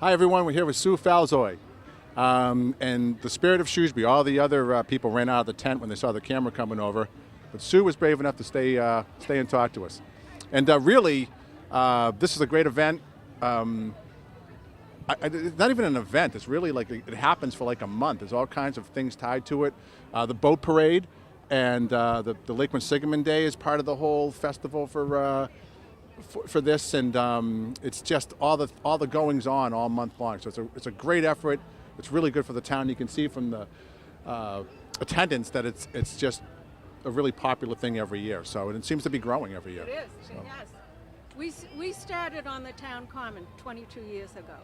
Hi everyone, we're here with Sue Falzoy. And the spirit of Shrewsbury, all the other people ran out of the tent when they saw the camera coming over, but Sue was brave enough to stay and talk to us. And really, this is a great event. It's not even an event, it's really like it happens for like a month. There's all kinds of things tied to it. The boat parade and the Lake Quinsigamond Day is part of the whole festival for this, and it's just all the goings on all month long. So it's a great effort. It's really good for the town. You can see from the attendance that it's just a really popular thing every year. So it seems to be growing every year. It is. So. Yes. We started on the town common 22 years ago.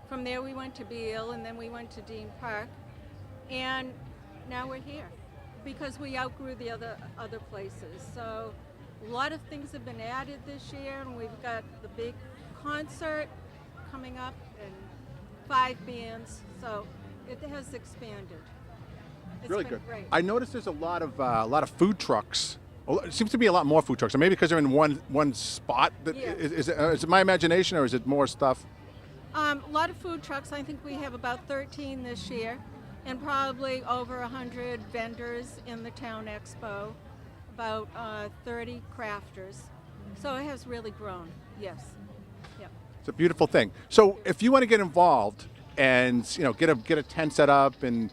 From there we went to Beale, and then we went to Dean Park, and now we're here because we outgrew the other places. So a lot of things have been added this year, and we've got the big concert coming up and 5 bands. So it has expanded. It's really been good. Great. I noticed there's a lot of food trucks. It seems to be a lot more food trucks. Or maybe because they're in one spot. Yeah. Is it my imagination, or is it more stuff? A lot of food trucks. I think we have about 13 this year, and probably over 100 vendors in the town expo, about 30 crafters. So it has really grown, yes. Yep. It's a beautiful thing. So if you want to get involved and get a tent set up and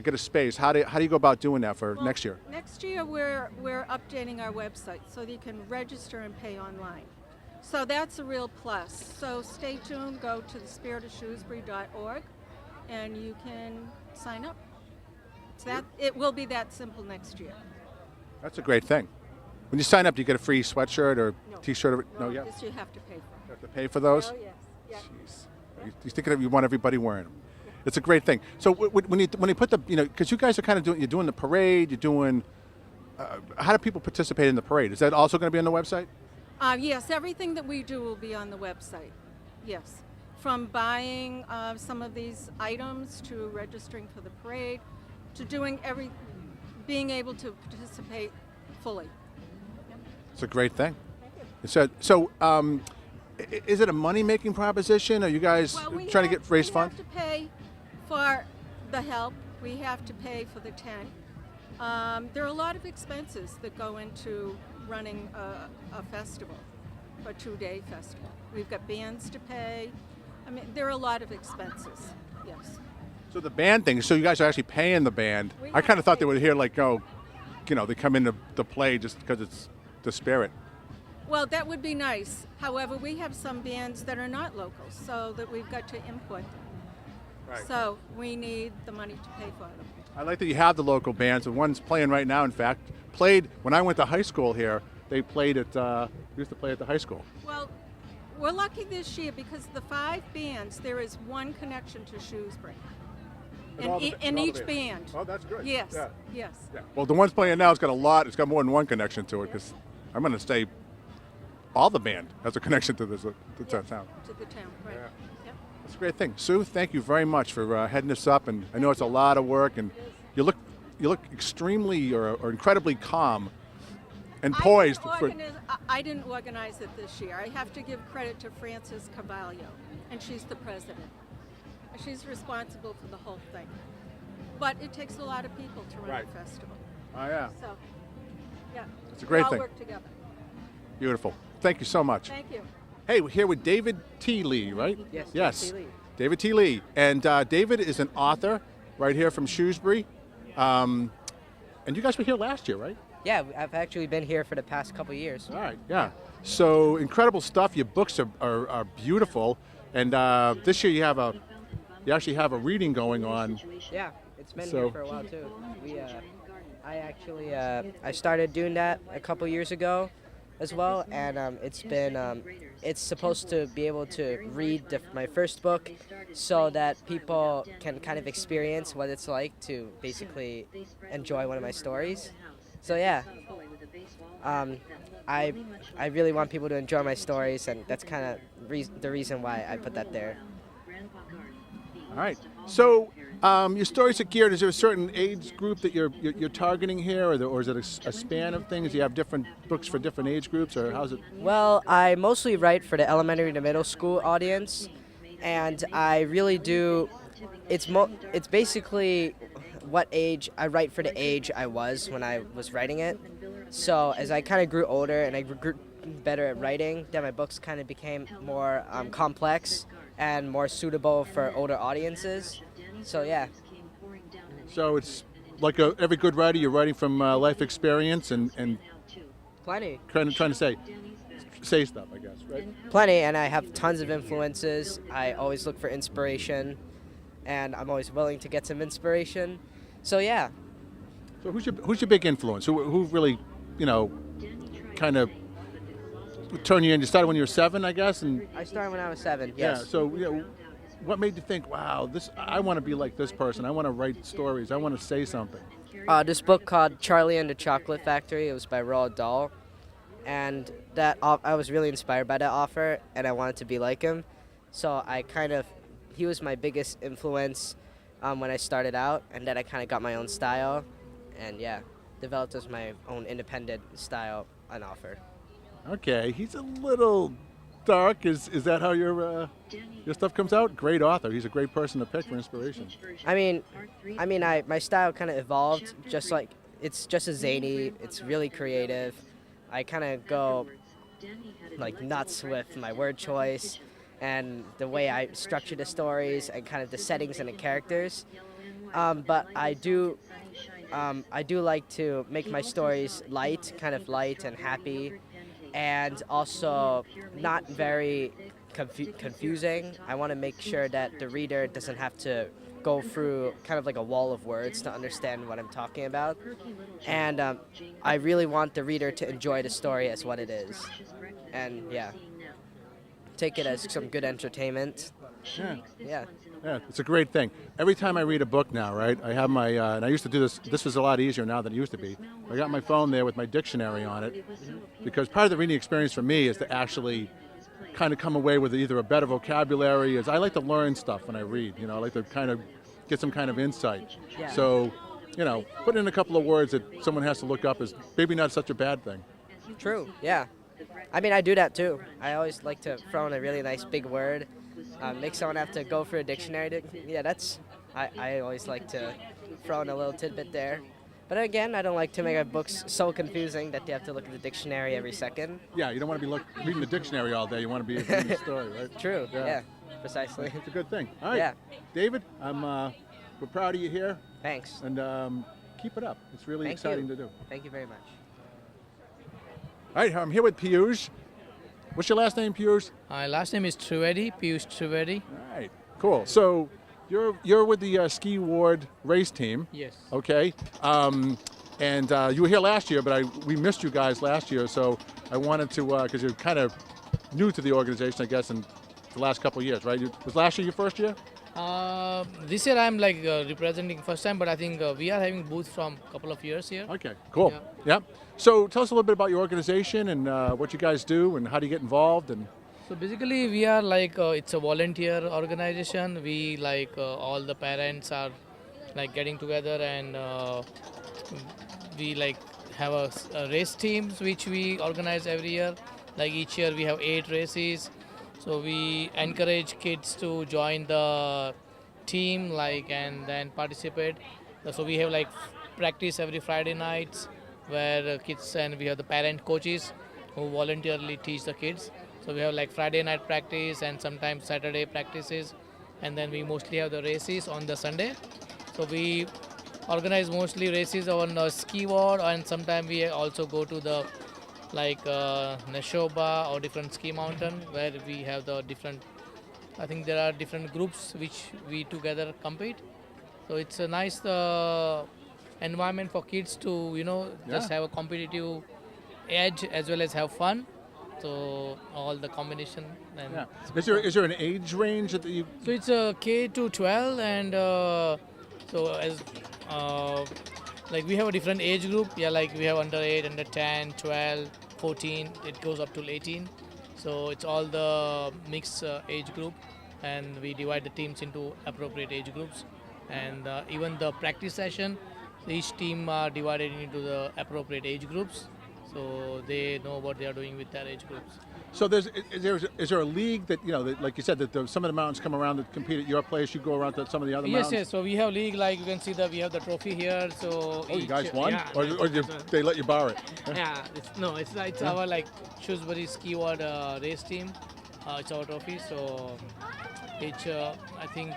get a space, how do you go about doing that for next year? Next year we're updating our website so that you can register and pay online. So that's a real plus. So stay tuned, go to thespiritofshrewsbury.org, and you can sign up. It will be that simple next year. That's a great thing. When you sign up, do you get a free sweatshirt or T-shirt? No, this you have to pay for. You have to pay for those? Oh, yes. Yeah. Jeez. You think you want everybody wearing them. It's a great thing. So when you put the, because you guys are kind of you're doing the parade, you're doing, how do people participate in the parade? Is that also going to be on the website? Yes, everything that we do will be on the website. Yes, from buying some of these items to registering for the parade, to being able to participate fully. Yep. It's a great thing. Thank you. So, is it a money-making proposition? Are you guys trying to raise funds? We have to pay for the help. We have to pay for the tent. There are a lot of expenses that go into running a festival, a 2-day festival. We've got bands to pay. I mean, there are a lot of expenses, yes. So the band thing, so you guys are actually paying the band. I kind of thought they would hear they come in to play just because it's the spirit. Well, that would be nice. However, we have some bands that are not local, so that we've got to input. Right. So we need the money to pay for them. I like that you have the local bands. The one's playing right now, in fact. Played when I went to high school here. They played used to play at the high school. Well, we're lucky this year because the 5 bands, there is one connection to Shrewsbury. In each band. Oh, that's good. Yes, Yeah. yes. Yeah. Well, the one's playing now, it's got more than one connection to it, because I'm going to say all the band has a connection to this town. To the town, right. Yeah. Yep. That's a great thing. Sue, thank you very much for heading this up, and I know it's a lot of work, and you look extremely or incredibly calm and poised. I didn't organize it this year. I have to give credit to Frances Carvalho, and she's the president. She's responsible for the whole thing. But it takes a lot of people to run a festival. Oh, yeah. So, yeah. It's a great we thing. all work together. Beautiful. Thank you so much. Thank you. Hey, we're here with David T. Lee, right? Yes. David T. Lee. David T. Lee. And David is an author right here from Shrewsbury. And you guys were here last year, right? Yeah, I've actually been here for the past couple years. All right, yeah. So incredible stuff. Your books are beautiful. And this year you actually have a reading going on. Yeah, it's been here for a while too. I started doing that a couple years ago as well, and it's supposed to be able to read my first book so that people can kind of experience what it's like to basically enjoy one of my stories. So yeah, I really want people to enjoy my stories, and that's kind of the reason why I put that there. All right. So your stories are geared. Is there a certain age group that you're targeting here, or is it a span of things? Do you have different books for different age groups, or how's it? Well, I mostly write for the elementary to middle school audience, and I really do. It's basically what age I write for the age I was when I was writing it. So as I kind of grew older and I grew better at writing, then my books kind of became more complex and more suitable for older audiences. So yeah. So it's like every good writer, you're writing from life experience and Plenty. trying to say stuff, I guess, right? Plenty, and I have tons of influences. I always look for inspiration, and I'm always willing to get some inspiration. So yeah. So who's your big influence? Who really, kind of turned you in? You started when you were 7, I guess, and I started when I was 7. Yes. yeah. So what made you think, wow, I want to be like this person. I want to write stories. I want to say something. This book called Charlie and the Chocolate Factory. It was by Roald Dahl, and I was really inspired by that author, and I wanted to be like him. So he was my biggest influence when I started out, and then I kind of got my own style, and yeah, developed as my own independent style and author. Okay, he's a little dark. Is that how your stuff comes out? Great author. He's a great person to pick for inspiration. My style kind of evolved. It's just as zany. It's really creative. I kind of go like nuts with my word choice and the way I structure the stories and kind of the settings and the characters. But I do like to make my stories light and happy, and also not very confusing. I want to make sure that the reader doesn't have to go through kind of like a wall of words to understand what I'm talking about. And I really want the reader to enjoy the story as what it is. And yeah, take it as some good entertainment. Yeah. Yeah. Yeah, it's a great thing. Every time I read a book now, right, I have my, and I used to do this, this was a lot easier now than it used to be. I got my phone there with my dictionary on it, because part of the reading experience for me is to actually kind of come away with either a better vocabulary, I like to learn stuff when I read, I like to kind of get some kind of insight. Yeah. So, put in a couple of words that someone has to look up is maybe not such a bad thing. True, yeah. I do that too. I always like to throw in a really nice big word, make someone have to go for a dictionary. I always like to throw in a little tidbit there. But again, I don't like to make our books so confusing that they have to look at the dictionary every second. Yeah, you don't want to be reading the dictionary all day. You want to be reading the story, right? True, yeah, precisely. It's a good thing. All right, Yeah. David, we're proud of you here, Thanks. and keep it up. It's really Thank exciting you. to do. Thank you very much. All right, I'm here with Piyush. What's your last name, Piyush? My last name is Trivedi, Piyush Trivedi. All right, cool. So you're with the Ski Ward race team. Yes. Okay. And you were here last year, but we missed you guys last year, so I wanted to, because you're kind of new to the organization, I guess, in the last couple of years, right? Was last year your first year? This year I'm representing first time, but I think we are having booth from a couple of years here. Okay, cool. Yeah. So tell us a little bit about your organization and what you guys do and how do you get involved. And So basically we are it's a volunteer organization. We all the parents are getting together, and we have a race teams which we organize every year. Each year we have 8 races. So we encourage kids to join the team and then participate. So we have practice every Friday nights where kids, and we have the parent coaches who voluntarily teach the kids. So we have Friday night practice and sometimes Saturday practices, and then we mostly have the races on the Sunday. So we organize mostly races on Ski Ward, and sometimes we also go to the Neshoba or different ski mountain where we have the different, I think there are different groups which we together compete. So it's a nice environment for kids to just have a competitive edge as well as have fun. So all the combination. And is there an age range that you? So it's a K to 12, and so as we have a different age group. We have under 8, under 10, 12, 14. It goes up to 18. So it's all the mixed age group, and we divide the teams into appropriate age groups. And even the practice session, each team are divided into the appropriate age groups, so they know what they are doing with their age groups. So is there a league that, that, like you said, that some of the mountains come around to compete at your place? You go around to some of the other Yes, mountains? yes. So we have league, like you can see that we have the trophy here. So Oh, you guys won? Yeah, They let you borrow it? yeah. It's our like Shrewsbury ski ward race team. It's our trophy. So each I think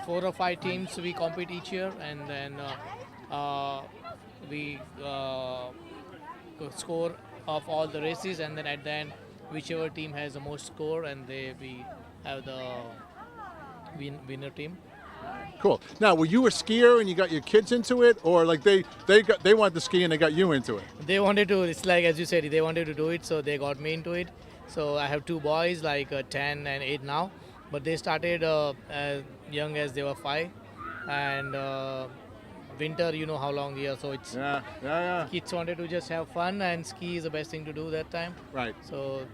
4 or 5 teams we compete each year, and then we score of all the races, and then at the end, whichever team has the most score, and we have the winner team. Cool. Now, were you a skier and you got your kids into it, or like they wanted to ski and they got you into it? They wanted to. It's like as you said, they wanted to do it, so they got me into it. So I have 2 boys, like 10 and 8 now, but they started as young as they were 5, and winter, you know how long here, so it's Yeah. kids wanted to just have fun, and ski is the best thing to do that time. Right. So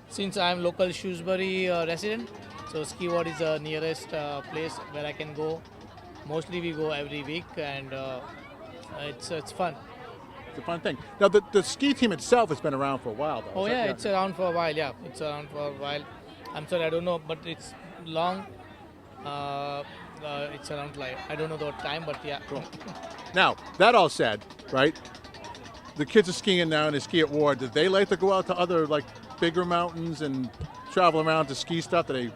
since I'm local Shrewsbury resident, so ski ward is the nearest place where I can go. Mostly we go every week, and it's fun. It's a fun thing. Now, the ski team itself has been around for a while, though. Oh Is that- yeah, it's around for a while. Yeah, it's around for a while. I'm sorry, I don't know, but it's long. It's around like I don't know the time, but yeah. Cool. Now, that all said, right? The kids are skiing now and they ski at Ward. Did they like to go out to other like bigger mountains and travel around to ski stuff? Are you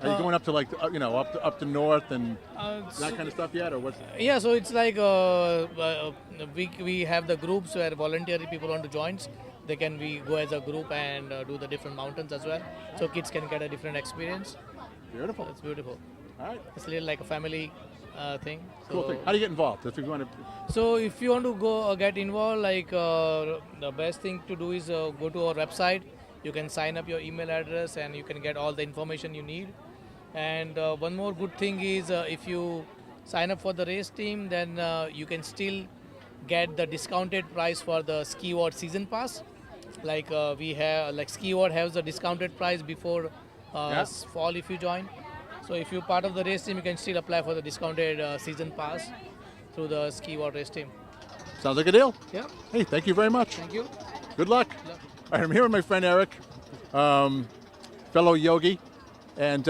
going up to like up to north and that kind of stuff yet, or what's? Yeah, so it's like we have the groups where voluntary people want to join. We go as a group and do the different mountains as well, so kids can get a different experience. Beautiful. It's beautiful. All right. It's a little like a family thing. So, Cool thing. How do you get involved? If you want to. So if you want to go get involved, like the best thing to do is go to our website. You can sign up your email address and you can get all the information you need. And one more good thing is if you sign up for the race team, then you can still get the discounted price for the ski ward season pass. Like we have, like ski ward has the discounted price before fall if you join. So if you're part of the race team, you can still apply for the discounted season pass through the ski ward race team. Sounds like a deal. Yeah. Hey, thank you very much. Thank you. Good luck. I'm here with my friend Eric, fellow yogi, and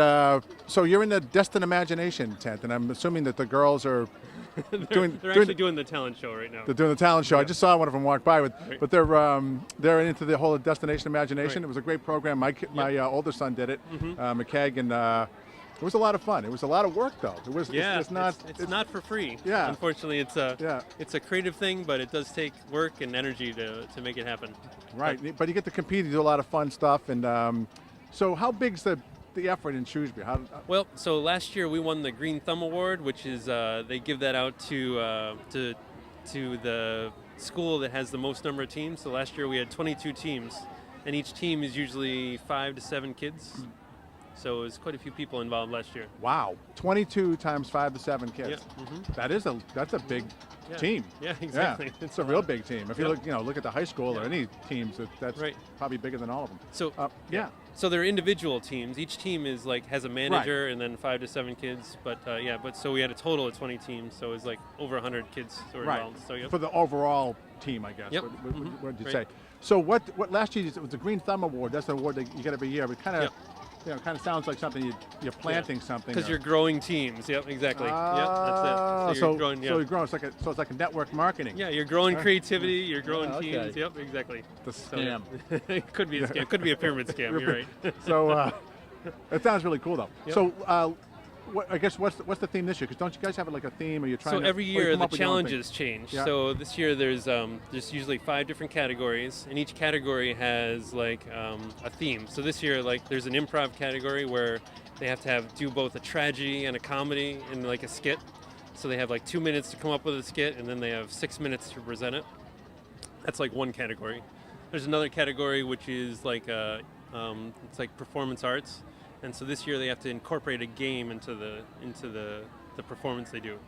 so you're in the Destined Imagination tent, and I'm assuming that the girls are they're actually doing the talent show right now. They're doing the talent show. I just saw one of them walk by, Right. but they're into the whole Destination Imagination. Right. It was a great program. My older son did it, McKeg, and it was a lot of fun. It was a lot of work, though. It was. Yeah, it's not. it's not for free. Yeah. Unfortunately, it's a creative thing, but it does take work and energy to make it happen. Right, but you get to compete. You do a lot of fun stuff, and so how big's the effort in Shrewsbury? Well, so last year we won the Green Thumb Award, which is they give that out to the school that has the most number of teams. So last year we had 22 teams, and each team is usually 5 to 7 kids. So it was quite a few people involved last year. Wow, 22 times 5 to 7 kids. Yeah. That's a big team. Yeah, exactly. Yeah, it's a real big team. If you look at the high school or Yeah. any teams, that's Right. probably bigger than all of them. So yeah. So they're individual teams. Each team is has a manager and then 5 to 7 kids. But so we had a total of 20 teams. So it was like over 100 kids who were Right. involved. So For the overall team, I guess. Yep. What did you Right. say? So what last year it was the Green Thumb Award. That's an award that you get every year. But kind of, kind of sounds like something you're planting something. Because or- you're growing teams. Yep, exactly. Yep, that's it. So you're growing. Yeah. So you're growing. It's like a network marketing. Yeah, you're growing creativity. You're growing okay. teams. Yep, exactly. The So, scam. it could be a scam. Could be a pyramid scam. You're right. So it sounds really cool, though. Yep. So I guess what's the theme this year? Because don't you guys have like a theme, or you're trying? So to, every or you year come the up with your own thing? challenges change. Yeah. So this year there's usually 5 different categories, and each category has a theme. So this year there's an improv category where they have to do both a tragedy and a comedy and like a skit. So they have 2 minutes to come up with a skit, and then they have 6 minutes to present it. That's one category. There's another category which is it's like performance arts. And so this year they have to incorporate a game into the performance they do.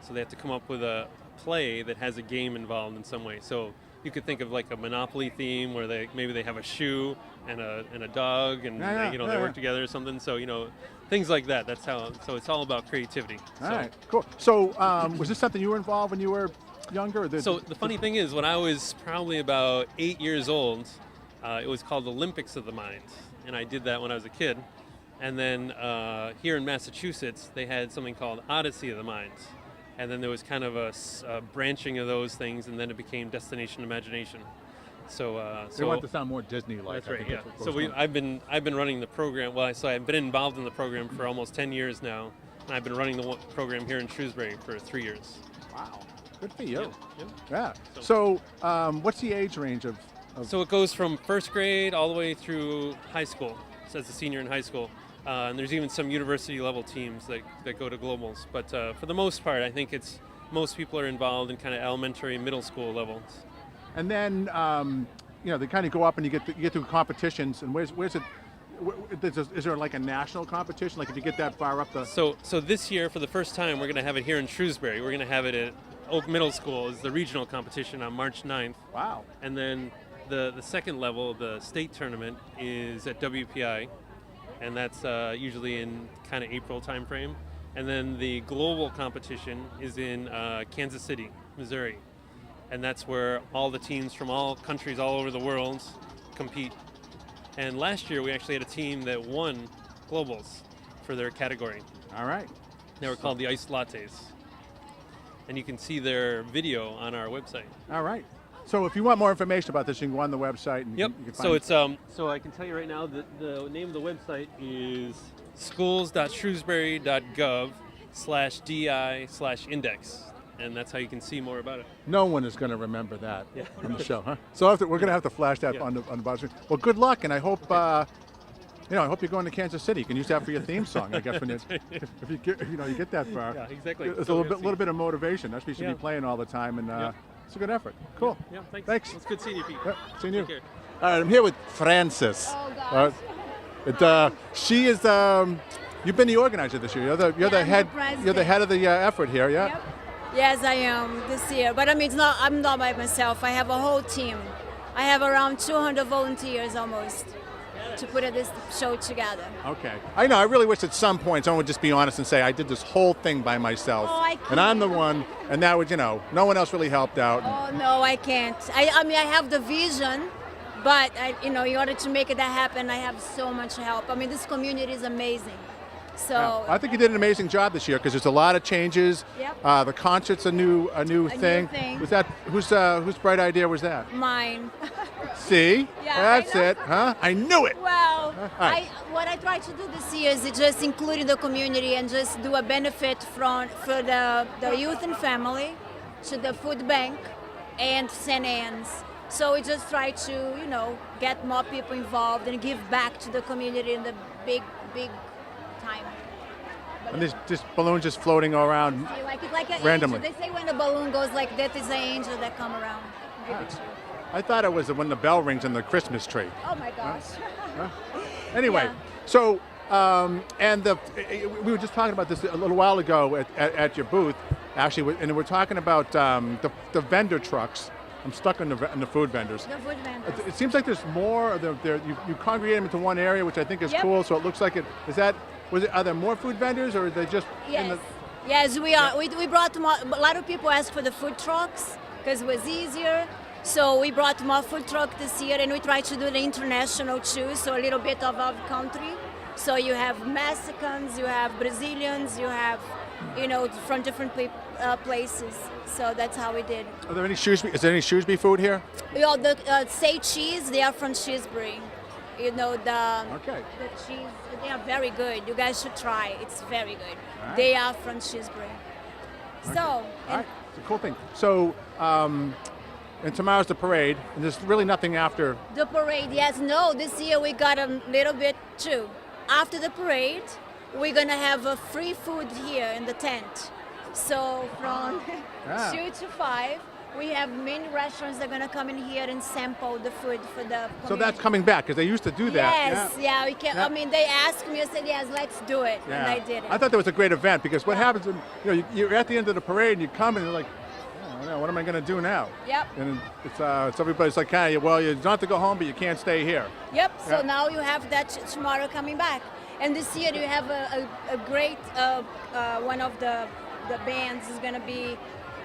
So they have to come up with a play that has a game involved in some way. So you could think of a Monopoly theme where maybe they have a shoe and a dog and they work together or something. So things like that. That's how. So it's all about creativity. All right, cool. So was this something you were involved when you were younger? Or So the funny thing is, when I was probably about 8 years old, It was called Olympics of the Mind, and I did that when I was a kid. And then here in Massachusetts, they had something called Odyssey of the Mind. And then there was kind of a branching of those things, and then it became Destination Imagination. So They want to sound more Disney-like. that's right. Yeah. So I've been running the program. Well, so I've been involved in the program for almost 10 years now, and I've been running the program here in Shrewsbury for 3 years. Wow, good for you. Yep. Yeah. So, what's the age range of? So it goes from first grade all the way through high school. So as a senior in high school. And there's even some university level teams that go to globals. But for the most part, I think most people are involved in kind of elementary and middle school levels. And then they kind of go up and you get through competitions. And where's it? Is there like a national competition? Like if you get that far up the? So this year, for the first time, we're going to have it here in Shrewsbury. We're going to have it at Oak Middle School as the regional competition on March 9th. Wow. And then the second level, the state tournament, is at WPI. And that's usually in kind of April timeframe. And then the global competition is in Kansas City, Missouri. And that's where all the teams from all countries all over the world compete. And last year we actually had a team that won globals for their category. All right. They were called the Iced Lattes. And you can see their video on our website. All right. So if you want more information about this, you can go on the website and Yep. you can So find it's so I can tell you right now that the name of the website is schools.shrewsbury.gov/di/index, and that's how you can see more about it. No one is going to remember that on the show, huh? So we're going to have to flash that on the bottom screen. Well, good luck, and I hope I hope you're going to Kansas City. You can use that for your theme song, I guess, when if you get you get that far. Yeah, exactly. It's a little bit of motivation. That's what you should be playing all the time, and it's a good effort. Cool. Yeah, thanks. Thanks. It's good seeing you, Pete. Yeah, seeing you. Take care. All right, I'm here with Frances. Oh, gosh. She is. You've been the organizer this year. You're the I'm the head. president. You're the head of the effort here. Yeah. Yep. Yes, I am this year. But I mean, I'm not by myself. I have a whole team. I have around 200 volunteers almost to put this show together. Okay. I know. I really wish at some point someone would just be honest and say, I did this whole thing by myself. Oh, I can't. And I'm the one, and that would, no one else really helped out. Oh, no, I can't. I mean, I have the vision, but, in order to make that happen, I have so much help. I mean, this community is amazing. So Yeah. I think you did an amazing job this year because there's a lot of changes. Yep. The concert's a new thing. thing. Was that whose bright idea was that? mine. See, Yeah, that's I know. it, huh? I knew it. Well, right. what I try to do this year is just include the community and just do a benefit for the youth and family to the food bank and St. Anne's. So we just try to, get more people involved and give back to the community in the big time. And there's just balloons just floating around. Like it's like an randomly. angel. They say when the balloon goes like that, is an angel that come around. Give it to you. I thought it was when the bell rings in the Christmas tree. Oh my gosh. Anyway, Yeah. so we were just talking about this a little while ago at your booth, actually, and we're talking about the vendor trucks. I'm stuck on the food vendors. The food vendors. It seems like there's more. You congregate them into one area, which I think is Yep. cool. So it looks like it. Are there more food vendors, or are they just? Yes. Yes, we are. We brought more, a lot of people asked for the food trucks because it was easier. So we brought more food truck this year, and we try to do the international too. So a little bit of our country. So you have Mexicans, you have Brazilians, you have, from different places. So that's how we did. Are there any Shrewsbury? Is there any Shrewsbury food here? The say cheese, they are from Shrewsbury. Okay. The cheese, they are very good. You guys should try. It's very good. All right. They are from Shrewsbury. So, All right, it's a cool thing. So, and tomorrow's the parade, and there's really nothing after. the parade, yes, no, this year we got a little bit too. After the parade, we're gonna have a free food here in the tent. So from Yeah. 2 to 5, we have many restaurants that are gonna come in here and sample the food for the community. So that's coming back because they used to do that. Yes, yeah, we can. Yeah. I mean, they asked me, I said, yes, let's do it, and I did it. I thought that was a great event because what Yeah. happens when you're at the end of the parade and you come and you're like, oh, what am I going to do now? Yep. And it's everybody's like, well, you don't have to go home, but you can't stay here. Yep. So Yeah. now you have that tomorrow coming back, and this year you have a great one of the bands is gonna be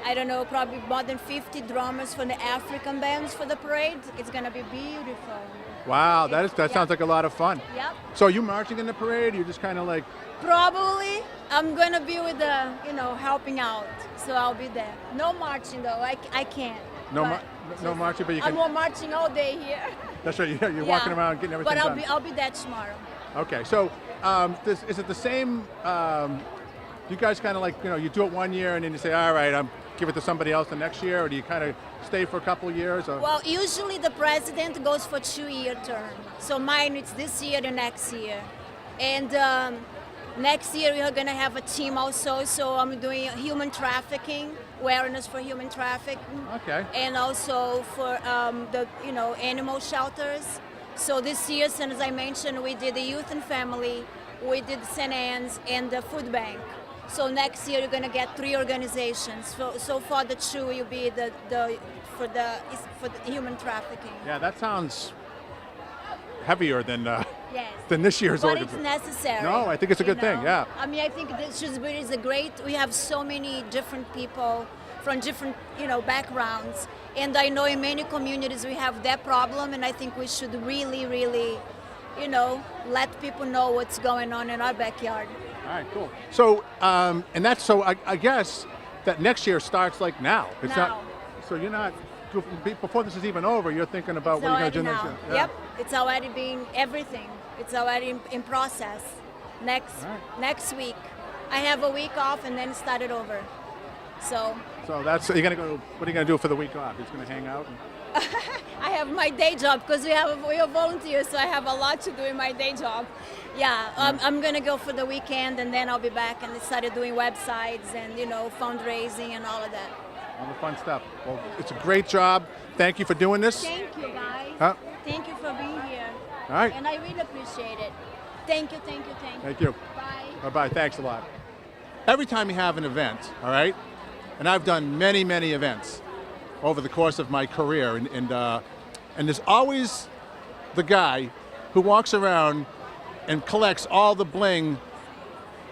I don't know, probably more than 50 drummers from the African bands for the parade. It's gonna be beautiful. Wow, that sounds like a lot of fun. Yep. So are you marching in the parade? You're just kind of like, Probably I'm gonna be with the, helping out. So I'll be there. No marching though. I can't. no, But no marching, but you can. I'm marching all day here. That's right. You're walking around getting everything But done. I'll be there tomorrow. Okay, so is it the same? You guys kind of like, you do it one year and then you say, all right, I'm give it to somebody else the next year, or do you kind of stay for a couple of years? Or? Well, usually the president goes for 2-year term. So mine it's this year and next year. And next year we are going to have a team also. So I'm doing human trafficking, awareness for human trafficking. Okay. And also for the animal shelters. So this year, as I mentioned, we did the youth and family, we did St. Anne's and the food bank. So next year you're going to get 3 organizations. So far the 2 will be for the human trafficking. Yeah, that sounds heavier than Yes. than this year's But it's organization. necessary. No, I think it's a good thing, yeah. I mean, I think that Shrewsbury is we have so many different people from different, backgrounds. And I know in many communities we have that problem, and I think we should really, really, let people know what's going on in our backyard. All right, cool. So, and that's so. I guess that next year starts like now. It's Now. not. So you're not before this is even over. You're thinking about It's what you're already going to do now. next year. Yeah. Yep, it's already being everything. It's already in process. Next week, I have a week off and then start it over. So You're gonna go. What are you gonna do for the week off? You're just gonna hang out. I have my day job because we are volunteers, so I have a lot to do in my day job. Yeah, I'm gonna go for the weekend and then I'll be back and started doing websites and fundraising and all of that. All the fun stuff. Well, it's a great job. Thank you for doing this. Thank you, guys. Huh? Thank you for being here. All right. And I really appreciate it. Thank you. Thank you. Bye. Bye-bye. Thanks a lot. Every time you have an event, all right, and I've done many, many events over the course of my career, and there's always the guy who walks around and collects all the bling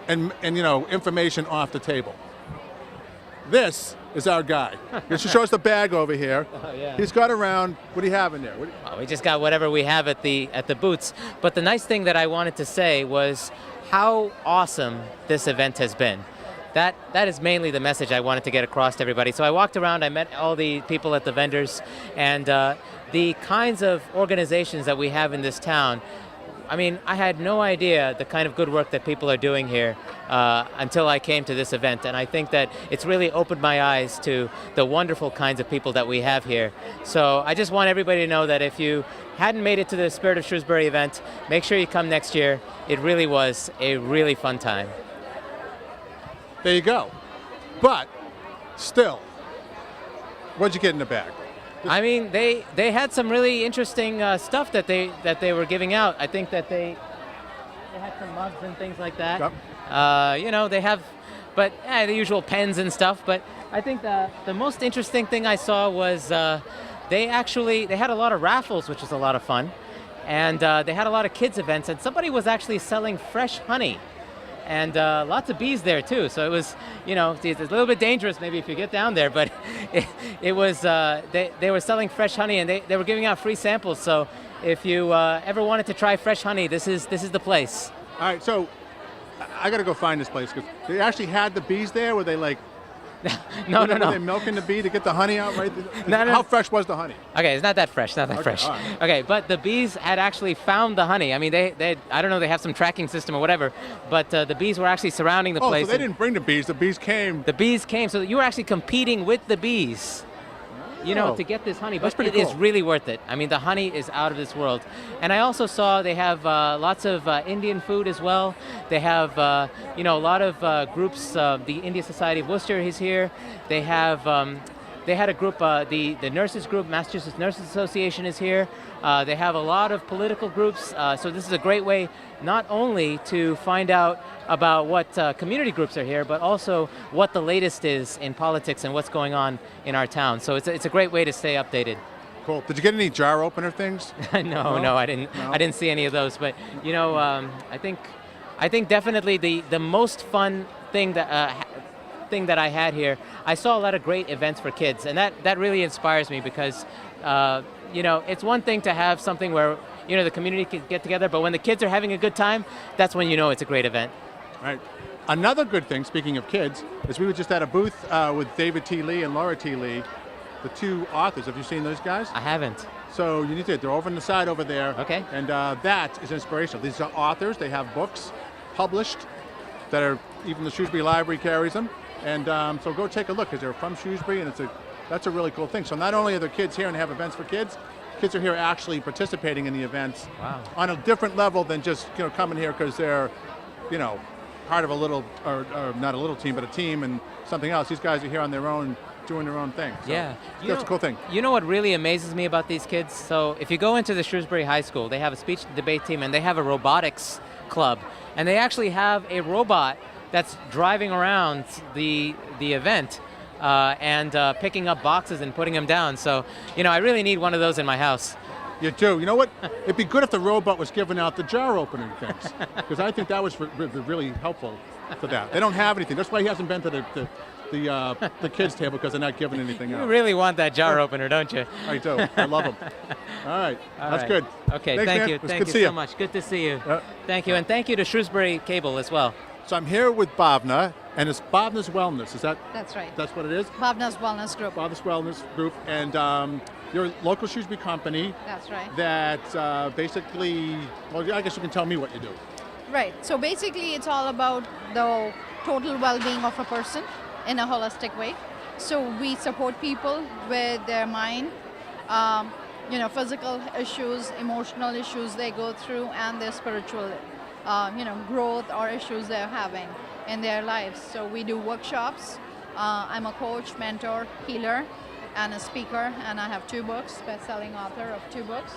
and information off the table. This is our guy. Just show us the bag over here. Oh, yeah. He's got around. What do you have in there? Well, we just got whatever we have at the booths. But the nice thing that I wanted to say was how awesome this event has been. That is mainly the message I wanted to get across to everybody. So I walked around, I met all the people at the vendors, and the kinds of organizations that we have in this town. I mean, I had no idea the kind of good work that people are doing here until I came to this event. And I think that it's really opened my eyes to the wonderful kinds of people that we have here. So I just want everybody to know that if you hadn't made it to the Spirit of Shrewsbury event, make sure you come next year. It really was a really fun time. There you go. But still, what'd you get in the bag? I mean, they had some really interesting stuff that they were giving out. I think that they had some mugs and things like that. Yep. They have, but the usual pens and stuff. But I think the most interesting thing I saw was they had a lot of raffles, which was a lot of fun, and they had a lot of kids events. And somebody was actually selling fresh honey. And lots of bees there too, so it was, it's a little bit dangerous maybe if you get down there, but it was, they were selling fresh honey and they were giving out free samples. So if you ever wanted to try fresh honey, this is the place. All right, so I got to go find this place because they actually had the bees there. Were they like? No. Were they milking the bee to get the honey out? Right? No. How fresh was the honey? Okay, it's not that fresh, fresh. All right. Okay, but the bees had actually found the honey. I mean, they I don't know, they have some tracking system or whatever, but the bees were actually surrounding the place. So they didn't bring the bees. The bees came. The bees came, so you were actually competing with the bees. To get this honey. That's But it pretty is cool. really worth it. I mean, the honey is out of this world. And I also saw they have lots of Indian food as well. They have, a lot of groups. The India Society of Worcester is here. They have, they had a group, the nurses group, Massachusetts Nurses Association is here. They have a lot of political groups. So this is a great way not only to find out about what community groups are here, but also what the latest is in politics and what's going on in our town. So it's a great way to stay updated. Cool. Did you get any jar opener things? No, I didn't. No? I didn't see any of those. But I think definitely the most fun thing that thing that I had here, I saw a lot of great events for kids, and that really inspires me because, it's one thing to have something where, the community can get together, but when the kids are having a good time, that's when you know it's a great event. Right. Another good thing, speaking of kids, is we were just at a booth with David T. Lee and Laura T. Lee, the two authors. Have you seen those guys? I haven't. So you need to. They're over on the side over there. Okay. And that is inspirational. These are authors. They have books published that are, even the Shrewsbury Library carries them. And so go take a look, because they're from Shrewsbury, and that's a really cool thing. So not only are there kids here and have events for kids, kids are here actually participating in the events. Wow. On a different level than just coming here because they're part of a little, or not a little team, but a team and something else. These guys are here on their own, doing their own thing. So Yeah. that's a cool thing. You know what really amazes me about these kids? So if you go into the Shrewsbury High School, they have a speech and debate team, and they have a robotics club. And they actually have a robot that's driving around the event and picking up boxes and putting them down. So, I really need one of those in my house. You do. You know what? It'd be good if the robot was giving out the jar opening things, because I think that was really helpful for that. They don't have anything. That's why he hasn't been to the kids' table, because they're not giving anything You out. really want that jar opener, don't you? I do. I love them. All right. That's right. good. Okay, Thanks, thank man. you. It was Thank good you to see so you. much. Good to see you. Thank you. And thank you to Shrewsbury Cable as well. So I'm here with Bhavna, and it's Bhavna's Wellness. Is that? That's right. That's what it is? Bhavna's Wellness Group. Bhavna's Wellness Group. And you're a local Shrewsbury company That's right. that basically, well, I guess you can tell me what you do. Right. So basically, it's all about the total well-being of a person in a holistic way. So we support people with their mind, physical issues, emotional issues they go through, and their spiritual, growth or issues they're having in their lives. So we do workshops. I'm a coach, mentor, healer, and a speaker, and I have 2 books, best-selling author of 2 books.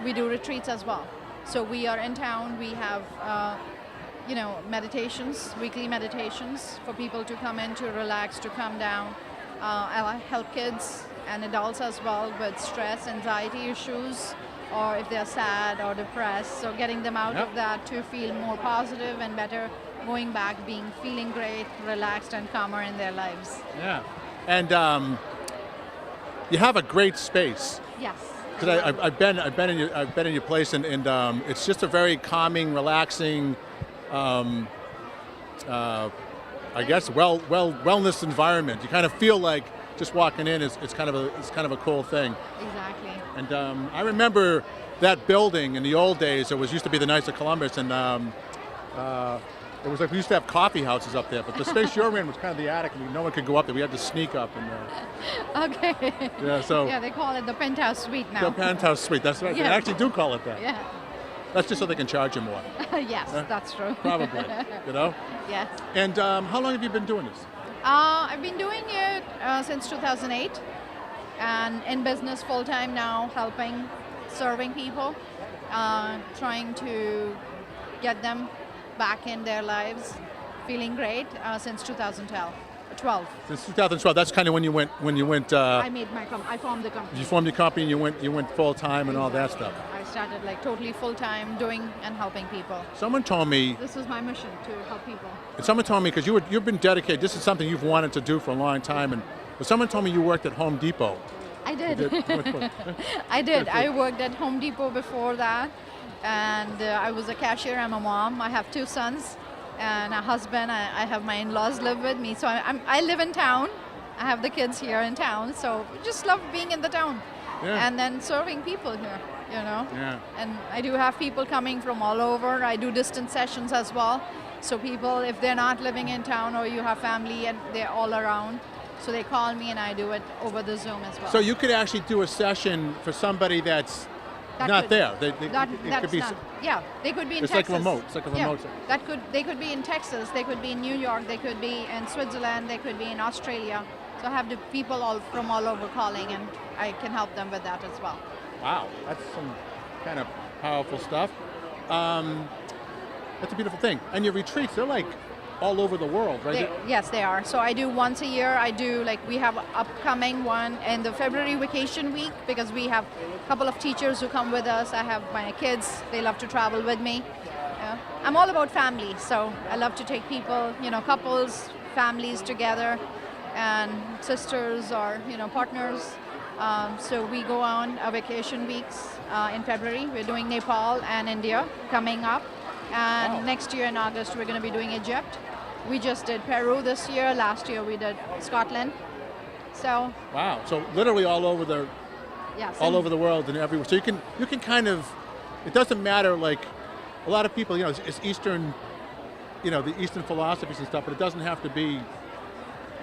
We do retreats as well. So we are in town. We have, meditations, weekly meditations for people to come in, to relax, to calm down. I help kids and adults as well with stress, anxiety issues, or if they're sad or depressed. So getting them out of that to feel more positive and better, going back, feeling great, relaxed and calmer in their lives. Yeah. And you have a great space. Yes. Because I've been in your place, and it's just a very calming, relaxing, I guess wellness environment. You kind of feel like just walking in is kind of a cool thing. Exactly. And I remember that building in the old days. It used to be the Knights of Columbus, and it was like we used to have coffee houses up there. But the space you're in was kind of the attic, and no one could go up there. We had to sneak up. And Okay. yeah, so Yeah, they call it the penthouse suite now. the penthouse suite. That's right. Yeah. They actually do call it that. Yeah. That's just so they can charge you more. Yes, that's true. Probably. Yes. And how long have you been doing this? I've been doing it since 2008, and in business full time now, helping, serving people, trying to get them back in their lives, feeling great since 2012. Since 2012. That's kind of when you went. I formed the company. You formed your company and you went full time and all that stuff. I started like totally full time doing and helping people. Someone told me. This is my mission, to help people. Someone told me, because you've been dedicated. This is something you've wanted to do for a long time, but someone told me you worked at Home Depot. I did. You I did. I worked at Home Depot before that, and I was a cashier. I'm a mom. I have 2 sons and a husband. I have my in-laws live with me, so I live in town. I have the kids here in town, so just love being in the town, and then serving people here. Yeah. And I do have people coming from all over. I do distance sessions as well, so people, if they're not living in town or you have family and they're all around, so they call me and I do it over the Zoom as well. So you could actually do a session for somebody that's not there. It could be. Yeah, they could be in it's Texas. like remote. It's like a remote. Yeah, they could be in Texas. They could be in New York. They could be in Switzerland. They could be in Australia. So I have the people from all over calling, and I can help them with that as well. Wow, that's some kind of powerful stuff. That's a beautiful thing. And your retreats, they're like all over the world, right? Yes, they are. So I do once a year. We have an upcoming one in the February vacation week, because we have a couple of teachers who come with us. I have my kids. They love to travel with me. I'm all about family, so I love to take people, couples, families together, and sisters or partners. So we go on our vacation weeks in February. We're doing Nepal and India coming up, and next year in August we're going to be doing Egypt. We just did Peru this year. Last year we did Scotland. So wow! So literally all over the over the world and everywhere. So you can kind of, it doesn't matter, like a lot of people, it's Eastern, the Eastern philosophies and stuff, but it doesn't have to be.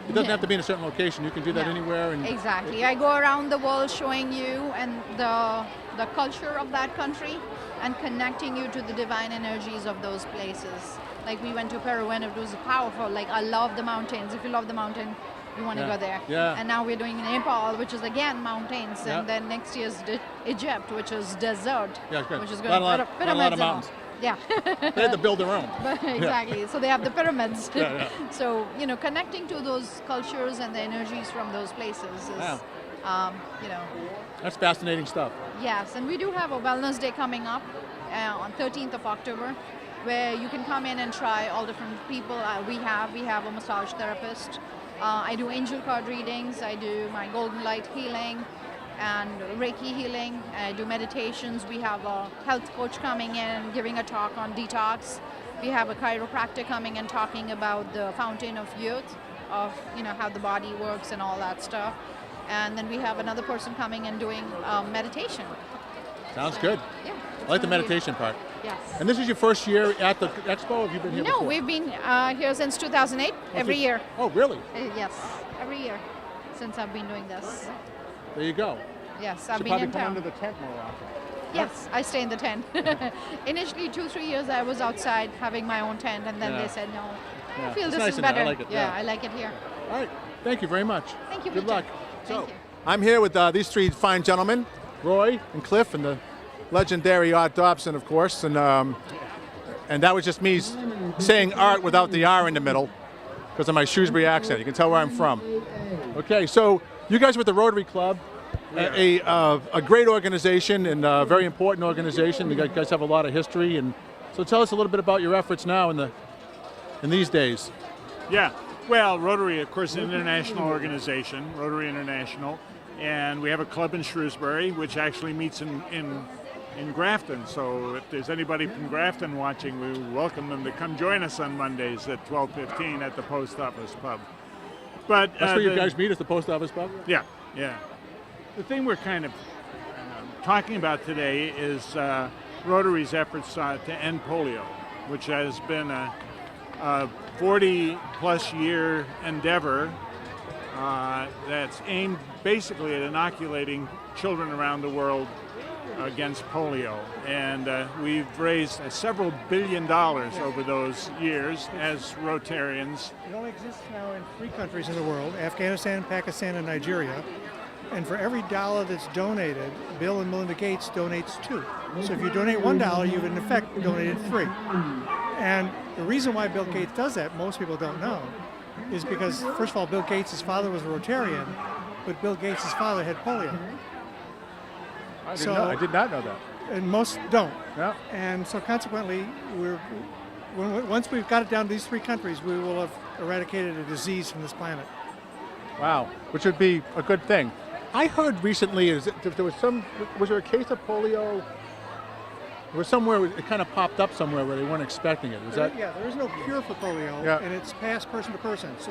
It doesn't have to be in a certain location. You can do that anywhere. And exactly. I go around the world showing you and the culture of that country and connecting you to the divine energies of those places. Like we went to Peru and it was powerful. Like I love the mountains. If you love the mountain, you want to go there. Yeah. And now we're doing Nepal, which is again mountains, and then next year's Egypt, which is desert. Yeah, good. Which is a lot of pyramids mountains. Yeah. They had to build their own. Exactly. Yeah. So they have the pyramids. Yeah. So connecting to those cultures and the energies from those places is, That's fascinating stuff. Yes, and we do have a wellness day coming up on 13th of October, where you can come in and try all different people. We have a massage therapist. I do angel card readings. I do my golden light healing and Reiki healing. I do meditations. We have a health coach coming in and giving a talk on detox. We have a chiropractor coming and talking about the fountain of youth, of how the body works and all that stuff. And then we have another person coming and doing meditation. Sounds good. Yeah. I like the meditation part. Yes. And this is your first year at the expo? Or have you been here before? No, we've been here since 2008, every year. Oh, really? Yes, every year since I've been doing this. There you go. Yes, I've Should been probably in come town. under the tent more often. Yes, I stay in the tent. Initially, 2-3 years I was outside having my own tent, and then they said no. Yeah. I feel It's this nice is in there. better. I like it. Yeah, I like it here. All right. Thank you very much. Thank you. Good Richard. luck. Thank you. I'm here with these three fine gentlemen, Roy and Cliff, and the legendary Art Dobson, of course. And that was just me saying art without the R in the middle because of my Shrewsbury accent. You can tell where I'm from. Okay, so you guys with the Rotary Club, a great organization and a very important organization. You guys have a lot of history, and so tell us a little bit about your efforts now in these days. Yeah, well, Rotary, of course, is an international organization, Rotary International, and we have a club in Shrewsbury, which actually meets in Grafton. So if there's anybody from Grafton watching, we welcome them to come join us on Mondays at 12:15 at the Post Office Pub. But that's where you guys meet, at the Post Office Pub? Yeah. The thing we're kind of talking about today is Rotary's efforts to end polio, which has been a 40-plus year endeavor that's aimed basically at inoculating children around the world against polio. And we've raised several $1 billion over those years as Rotarians. It only exists now in 3 countries in the world, Afghanistan, Pakistan, and Nigeria. And for every dollar that's donated, Bill and Melinda Gates donates 2. So if you donate $1, you've in effect donated 3. And the reason why Bill Gates does that, most people don't know, is because, first of all, Bill Gates' father was a Rotarian, but Bill Gates' father had polio. I did not know that. And most don't. Yeah. And so consequently, once we've got it down to these 3 countries, we will have eradicated a disease from this planet. Wow, which would be a good thing. I heard recently was there a case of polio? It was somewhere, it kind of popped up somewhere where they weren't expecting it. Yeah, there is no cure for polio, and it's passed person to person. So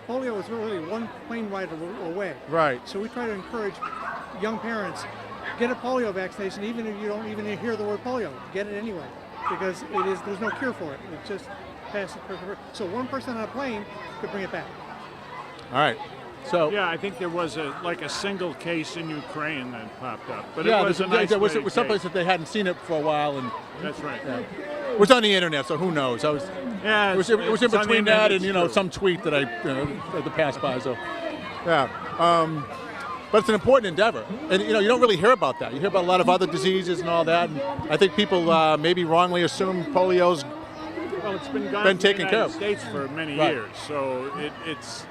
polio is really one plane ride away. Right. So we try to encourage young parents, get a polio vaccination, even if you don't even hear the word polio. Get it anyway, because there's no cure for it. It's just passed person to person. So one person on a plane could bring it back. All right. So yeah, I think there was a single case in Ukraine that popped up, but yeah, it was there was someplace that they hadn't seen it for a while, and that's right. Yeah. It was on the internet, so who knows? It was in between that and some tweet that I had to pass by. So yeah, but it's an important endeavor, and you don't really hear about that. You hear about a lot of other diseases and all that, and I think people maybe wrongly assume polio's. Well, it's been taken care of in the United States for many years, so it's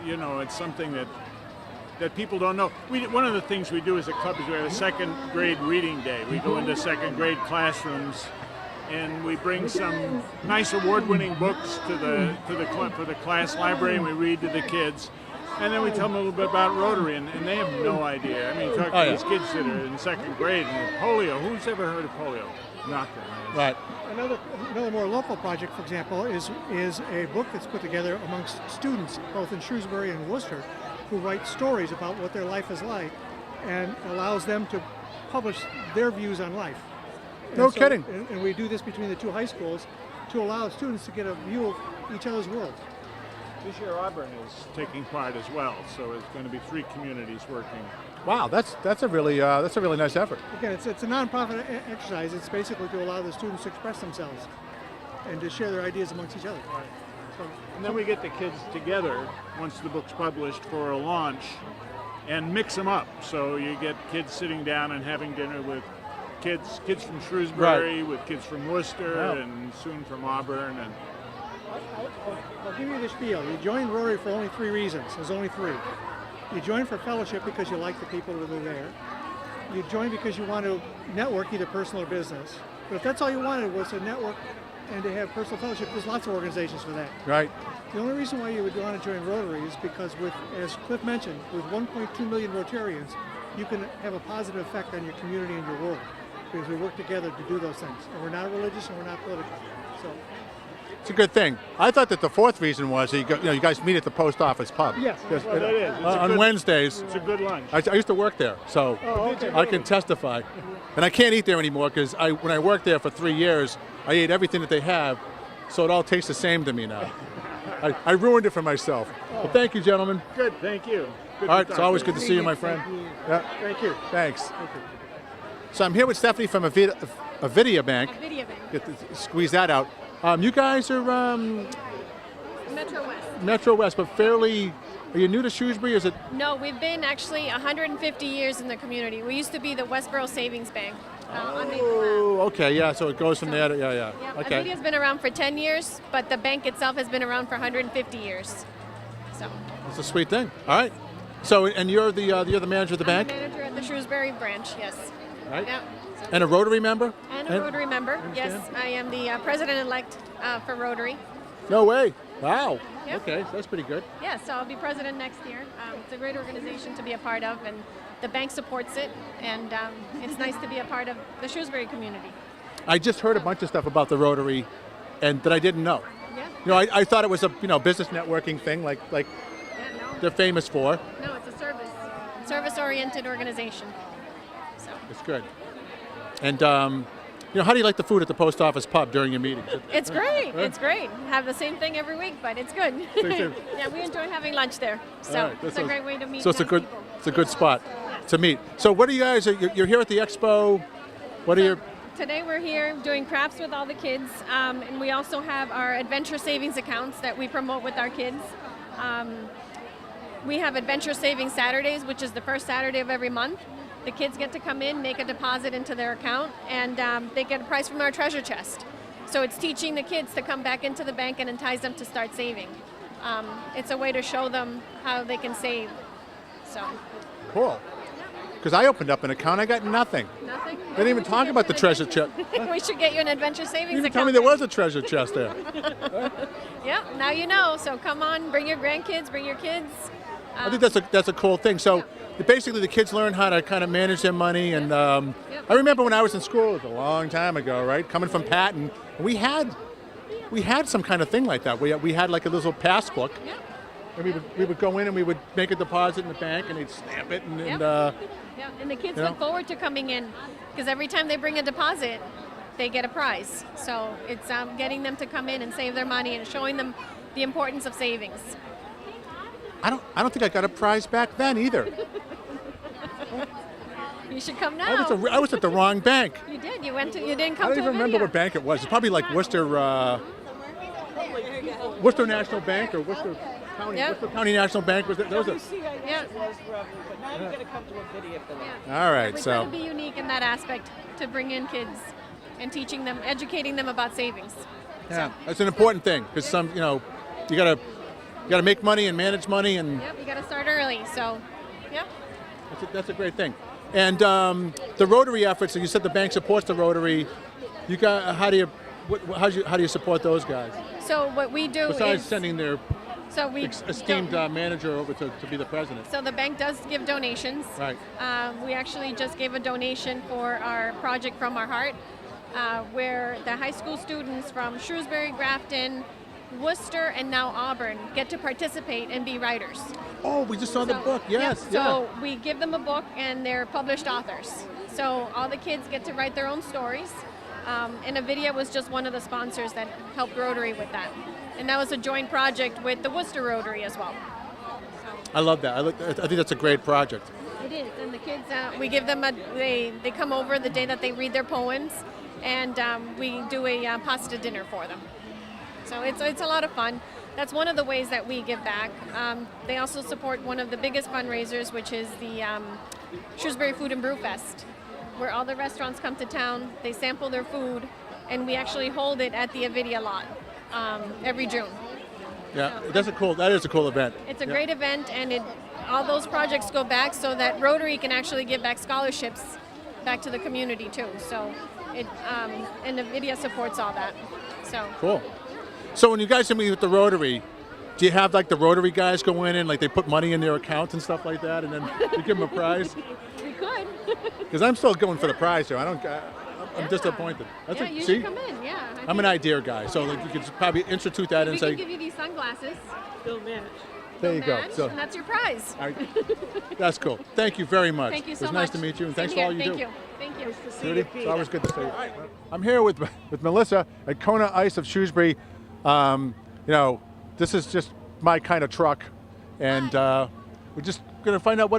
something that people don't know. One of the things we do as a club is we have a second grade reading day. We go into second grade classrooms and we bring some nice award-winning books to for the class library, and we read to the kids. And then we tell them a little bit about Rotary, and they have no idea. I mean, you talk to these kids that are in second grade, and polio, who's ever heard of polio? Nothing. Right. Another more local project, for example, is a book that's put together amongst students, both in Shrewsbury and Worcester, who write stories about what their life is like, and allows them to publish their views on life. No kidding. And we do this between the two high schools to allow students to get a view of each other's worlds. This year Auburn is taking part as well, so it's going to be 3 communities working. Wow, that's a really nice effort. Again, it's a nonprofit exercise. It's basically to allow the students to express themselves and to share their ideas amongst each other. So, And then we get the kids together once the book's published for a launch and mix them up. So you get kids sitting down and having dinner with kids from Shrewsbury, with kids from Worcester, and soon from Auburn. And I'll give you the spiel. You join Rotary for only 3 reasons. There's only 3. You join for fellowship because you like the people that are there. You join because you want to network, either personal or business. But if that's all you wanted was to network and to have personal fellowship, there's lots of organizations for that. Right. The only reason why you would want to join Rotary is because as Cliff mentioned, with 1.2 million Rotarians, you can have a positive effect on your community and your world, because we work together to do those things. And we're not religious and we're not political. So it's a good thing. I thought that the 4th reason was that you guys meet at the post office pub. yes, well, that is. It's on Wednesdays. It's a good lunch. I used to work there, so I can testify. And I can't eat there anymore because when I worked there for 3 years, I ate everything that they have, so it all tastes the same to me now. I ruined it for myself. But thank you, gentlemen. Good, thank you. Good All to right, it's talk always to good to see you, my friend. Yeah, thank you. thanks. So I'm here with Stephanie from Avidia Bank. Squeeze that out. You guys are Metro West. Metro West, but fairly. Are you new to Shrewsbury? Or is it? No, we've been actually 150 years in the community. We used to be the Westboro Savings Bank. On Maple Oh, okay, yeah. So it goes from there to Ave. yeah. Yep. Okay. Avidia's been around for 10 years, but the bank itself has been around for 150 years. So. That's a sweet thing. All right. So and you're the manager of the bank, I'm the manager at the Shrewsbury branch. Yes. right? Yeah. And a Rotary member. And a Rotary member. Yes, understand. I am the president-elect for Rotary. No way. Wow. Yep. Okay, so that's pretty good. Yeah, so I'll be president next year. It's a great organization to be a part of, and the bank supports it, and it's nice to be a part of the Shrewsbury community. I just heard a bunch of stuff about the Rotary, and that I didn't know. Yeah. You know, I thought it was a business networking thing, like Yeah, no. they're famous for. No, it's a service-oriented organization. So It's good. And how do you like the food at the post office pub during your meetings? it's great. It's great. Have the same thing every week, but it's good. So- Yeah, we enjoy having lunch there. So All right, it's a great way to meet. So it's a good, people. it's a good spot to meet. So what are you guys? You're here at the expo. What are your? Today we're here doing crafts with all the kids, and we also have our adventure savings accounts that we promote with our kids. We have Adventure Savings Saturdays, which is the first Saturday of every month. The kids get to come in, make a deposit into their account, and they get a prize from our treasure chest. So it's teaching the kids to come back into the bank and entice them to start saving. It's a way to show them how they can save. So Cool. Because I opened up an account, I got nothing. nothing. They didn't even talk about the treasure chest. We should get you an Adventure Savings You didn't account. tell me there was a treasure chest there. Yeah, now you know. So come on, bring your grandkids, bring your kids. I think that's a cool thing. So basically, the kids learn how to kind of manage their money. And I remember when I was in school, it was a long time ago, right? Coming from Patton, we had some kind of thing like that. We had like a little passbook, and we would go in and we would make a deposit in the bank, and they'd stamp it, Yeah, and the kids You know? look forward to coming in because every time they bring a deposit, they get a prize. So it's getting them to come in and save their money and showing them the importance of savings. I don't think I got a prize back then either. You should come now. I was at the wrong bank. You did. You didn't I come don't to even remember Avidia. what bank it was. It's probably like Worcester National Bank or Worcester County. Yep. Worcester County National Bank was it? Those are, Yeah. But now you're going to come to a video for that. all right, We try so to be unique in that aspect to bring in kids and teaching them, educating them about savings. yeah, that's an important thing because you gotta make money and manage money, and Yep, you got to start early. So, yep. that's a great thing. And the Rotary efforts. So you said the bank supports the Rotary. You got how do you how do you support those guys? So what we do Besides is sending their so we esteemed manager over to be the president. So the bank does give donations. Right. We actually just gave a donation for our project From Our Heart, where the high school students from Shrewsbury, Grafton, Worcester, and now Auburn get to participate and be writers. Oh, we just saw the book. Yes. Yep. So we give them a book, and they're published authors. So all the kids get to write their own stories. And Avidia was just one of the sponsors that helped Rotary with that. And that was a joint project with the Worcester Rotary as well. I love that. I think that's a great project. It is, and the kids, we give them they come over the day that they read their poems, and we do a pasta dinner for them. So it's a lot of fun. That's one of the ways that we give back. They also support one of the biggest fundraisers, which is the Shrewsbury Food and Brew Fest, where all the restaurants come to town, they sample their food, and we actually hold it at the Avidia lot every June. Yeah, that is a cool event. It's a great event, and all those projects go back so that Rotary can actually give back scholarships back to the community too. So and Avidia supports all that. So cool. So when you guys meet with the Rotary, do you have like the Rotary guys go in and like they put money in their account and stuff like that, and then you give them a prize? We could. Because I'm still going for the prize here. I'm disappointed. You should come in. Yeah. I'm an idea guy, so like you could probably institute that and we say. can give you these sunglasses. They'll match. There you go. So and that's your prize. That's cool. Thank you very much. Thank you so much. It was nice to meet you, and thanks for all you do. Thank you. Nice to see Rudy, you, Peter. it's always good to see you. I'm here with Melissa at Kona Ice of Shrewsbury. This is just my kind of truck, and we're just going to find out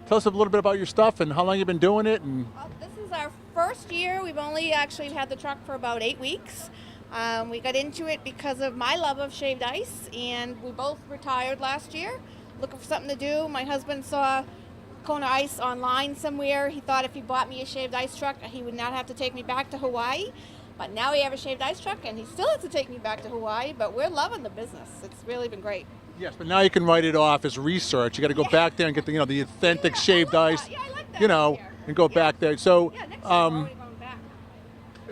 tell us a little bit about your stuff and how long you've been doing it. And this is our first year. We've only actually had the truck for about 8 weeks. We got into it because of my love of shaved ice, and we both retired last year, looking for something to do. My husband saw Kona Ice online somewhere. He thought if he bought me a shaved ice truck, he would not have to take me back to Hawaii. But now we have a shaved ice truck, and he still has to take me back to Hawaii, but we're loving the business. It's really been great. yes, but now you can write it off as research. You got to go back there and get the authentic shaved ice, and go back there. So, Yeah, next year we're already going back.